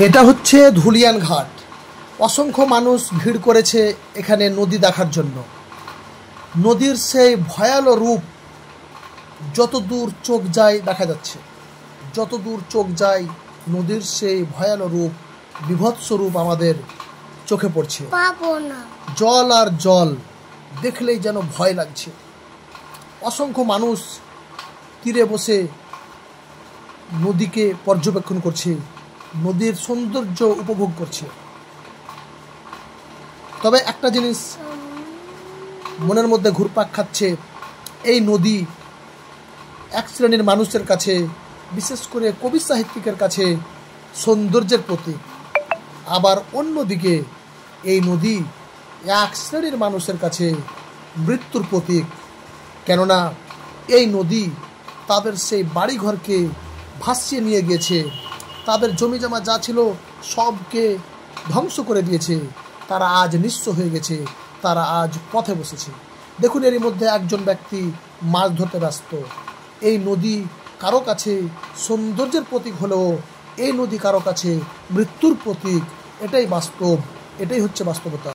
এটা হচ্ছে ধুলিয়ান ঘাট। অসংখ্য মানুষ ভিড় করেছে এখানে নদী দেখার জন্য। নদীর সেই ভয়ালো রূপ যত দূর চোখ যায় দেখা যাচ্ছে, যত দূর চোখ যায় নদীর সেই ভয়ালো রূপ, বিভৎস রূপ আমাদের চোখে পড়ছে। জল আর জল দেখলেই যেন ভয় লাগছে। অসংখ্য মানুষ তীরে বসে নদীকে পর্যবেক্ষণ করছে, নদীর সৌন্দর্য উপভোগ করছে। তবে একটা জিনিস মনের মধ্যে ঘুরপাক খাচ্ছে, এই নদী এক শ্রেণীর মানুষের কাছে, বিশেষ করে কবি সাহিত্যিকের কাছে সৌন্দর্যের প্রতীক, আবার অন্যদিকে এই নদী এক শ্রেণীর মানুষের কাছে মৃত্যুর প্রতীক। কেননা এই নদী তাদের সেই বাড়িঘরকে ভাসিয়ে নিয়ে গিয়েছে, তাদের জমিজমা যা ছিল সবকে ধ্বংস করে দিয়েছে। তারা আজ নিঃস্ব হয়ে গেছে, তারা আজ পথে বসেছে। দেখুন, এরই মধ্যে একজন ব্যক্তি মাছ ধরতে ব্যস্ত। এই নদী কারো কাছে সৌন্দর্যের প্রতীক হলেও এই নদী কারো কাছে মৃত্যুর প্রতীক। এটাই বাস্তব, এটাই হচ্ছে বাস্তবতা।